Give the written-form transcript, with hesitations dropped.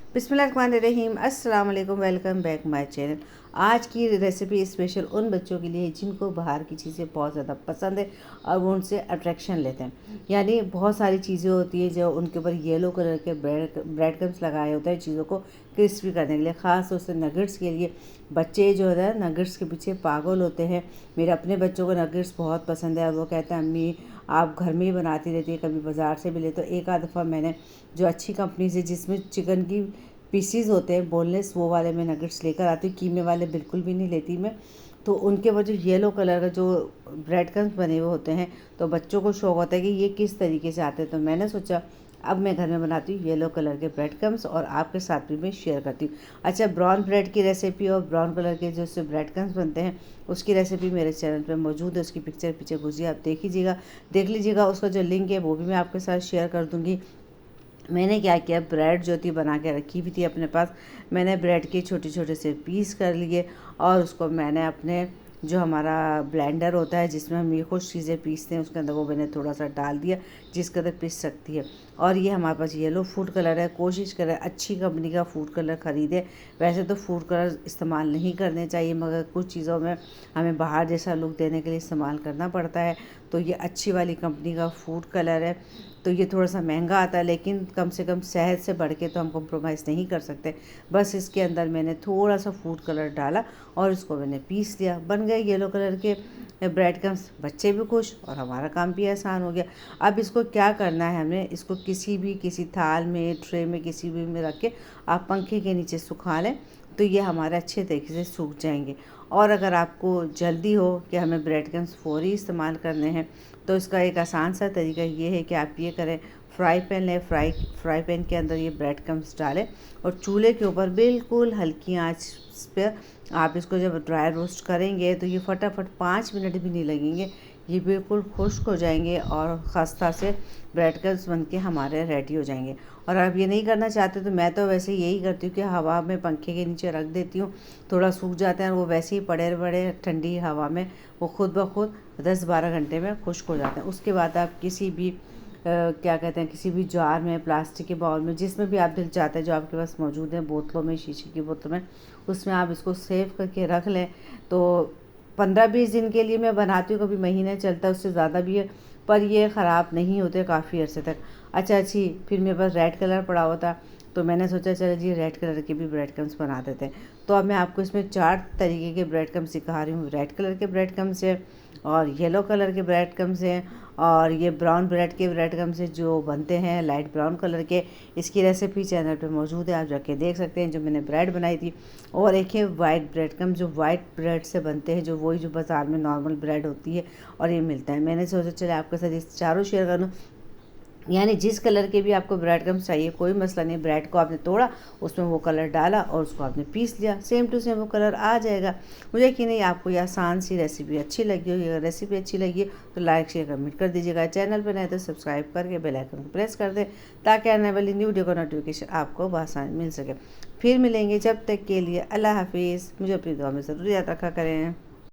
बिस्मिल्लाहिर्रहमानिर्रहीम, अस्सलाम वालेकुम, वेलकम बैक माय चैनल। आज की रेसिपी स्पेशल उन बच्चों के लिए है जिनको बाहर की चीज़ें बहुत ज़्यादा पसंद है और वो उनसे अट्रैक्शन लेते हैं। यानी बहुत सारी चीज़ें होती है जो उनके ऊपर येलो कलर के ब्रेड क्रम्स लगाए होते हैं चीज़ों को क्रिस्पी करने के लिए, ख़ास तौर से नगेट्स के लिए। बच्चे जो है नगेट्स के पीछे पागल होते हैं। मेरे अपने बच्चों को नगेट्स बहुत पसंद है और वो कहते हैं अम्मी आप घर में ही बनाती रहती है, कभी बाज़ार से भी ले। तो एक आध दफ़ा मैंने जो अच्छी कंपनी से जिसमें चिकन की पीसीज होते हैं बोनलेस, वो वाले मैं नगेट्स लेकर आती हूँ। कीमे वाले बिल्कुल भी नहीं लेती मैं। तो उनके वो जो येलो कलर का जो ब्रेड क्रम्स बने हुए होते हैं तो बच्चों को शौक़ होता है कि ये किस तरीके से आते हैं। तो मैंने सोचा अब मैं घर में बनाती हूँ येलो कलर के ब्रेड क्रम्स और आपके साथ भी मैं शेयर करती हूँ। अच्छा, ब्राउन ब्रेड की रेसिपी और ब्राउन कलर के जो ब्रेड क्रम्स बनते हैं उसकी रेसिपी मेरे चैनल पे मौजूद है। उसकी पिक्चर पीछे घुसिए, आप देख लीजिएगा। उसका जो लिंक है वो भी मैं आपके साथ शेयर कर दूँगी। मैंने क्या किया, ब्रेड जो थी बना के रखी हुई थी अपने पास। मैंने ब्रेड के छोटे छोटे से पीस कर लिए और उसको मैंने अपने जो हमारा ब्लेंडर होता है जिसमें हम ये कुछ चीज़ें पीसते हैं उसके अंदर वो मैंने थोड़ा सा डाल दिया जिसके अंदर पीस सकती है। और ये हमारे पास येलो फूड कलर है। कोशिश करें अच्छी कंपनी का फूड कलर ख़रीदें। वैसे तो फूड कलर इस्तेमाल नहीं करने चाहिए मगर कुछ चीज़ों में हमें बाहर जैसा लुक देने के लिए इस्तेमाल करना पड़ता है। तो ये अच्छी वाली कंपनी का फूड कलर है। तो ये थोड़ा सा महंगा आता है लेकिन कम से कम सेहत से बढ़ के तो हम कॉम्प्रोमाइज़ नहीं कर सकते। बस इसके अंदर मैंने थोड़ा सा फूड कलर डाला और इसको मैंने पीस लिया। बन गए येलो कलर के ब्रेड क्रम्स। बच्चे भी खुश और हमारा काम भी आसान हो गया। अब इसको क्या करना है, हमें इसको किसी थाल में, ट्रे में, किसी भी में रख के आप पंखे के नीचे सुखा लें तो ये हमारे अच्छे तरीके से सूख जाएंगे। और अगर आपको जल्दी हो कि हमें ब्रेड क्रम्स फ़ौरी इस्तेमाल करने हैं तो इसका एक आसान सा तरीका ये है कि आप ये करें, फ्राई पैन लें, फ्राई पैन के अंदर ये ब्रेड क्रम्स डालें और चूल्हे के ऊपर बिल्कुल हल्की आंच पर आप इसको जब ड्राई रोस्ट करेंगे तो ये फटाफट 5 मिनट भी नहीं लगेंगे, ये बिल्कुल खुश्क हो जाएंगे और खस्ता से ब्रेड क्रम्स बन के हमारे रेडी हो जाएंगे। और आप ये नहीं करना चाहते तो मैं तो वैसे यही करती हूँ कि हवा में पंखे के नीचे रख देती हूँ, थोड़ा सूख जाते हैं और वो वैसे ही पड़े पड़े ठंडी हवा में वो खुद ब खुद 10-12 घंटे में खुश्क हो जाते हैं। उसके बाद आप किसी भी क्या कहते हैं, किसी भी जार में, प्लास्टिक के बाउल में, जिसमें भी आप दिल चाहते हैं जो आपके पास मौजूद है, बोतलों में, शीशे की बोतलों में, उसमें आप इसको सेव करके रख लें। तो 15-20 दिन के लिए मैं बनाती हूँ, कभी महीने चलता है, उससे ज़्यादा भी है, पर ये ख़राब नहीं होते काफ़ी अर्से तक। अच्छा फिर मेरे पास रेड कलर पड़ा हुआ था तो मैंने सोचा चलो जी रेड कलर के भी ब्रेड क्रम्स बना देते हैं। तो अब मैं आपको इसमें 4 तरीके के ब्रेड क्रम्स सिखा रही हूँ। रेड कलर के ब्रेड क्रम्स है और येलो कलर के ब्रेड क्रम्स हैं और ये ब्राउन ब्रेड के ब्रेड क्रम्स से जो बनते हैं लाइट ब्राउन कलर के। इसकी रेसिपी चैनल पे मौजूद है, आप जाके देख सकते हैं जो मैंने ब्रेड बनाई थी। और एक है वाइट ब्रेड क्रम्स जो वाइट ब्रेड से बनते हैं, जो वही जो बाज़ार में नॉर्मल ब्रेड होती है और ये मिलता है। मैंने सोचा चले आपके साथ इस चारों शेयर कर लूँ। यानी जिस कलर के भी आपको ब्रेड क्रम्स चाहिए कोई मसला नहीं, ब्रेड को आपने तोड़ा, उसमें वो कलर डाला और उसको आपने पीस लिया, सेम टू सेम वो कलर आ जाएगा। मुझे कि नहीं आपको ये आसान सी रेसिपी अच्छी लगी हो, अगर रेसिपी अच्छी लगी तो लाइक शेयर कमेंट कर दीजिएगा। चैनल पर नए तो सब्सक्राइब करके बेल आइकन को प्रेस कर दें ताकि आने वाली न्यू वीडियो का नोटिफिकेशन आपको बआसानी मिल सके। फिर मिलेंगे, जब तक के लिए अल्लाह हाफिज़। मुझे अपनी दुआ में ज़रूर याद रखा करें।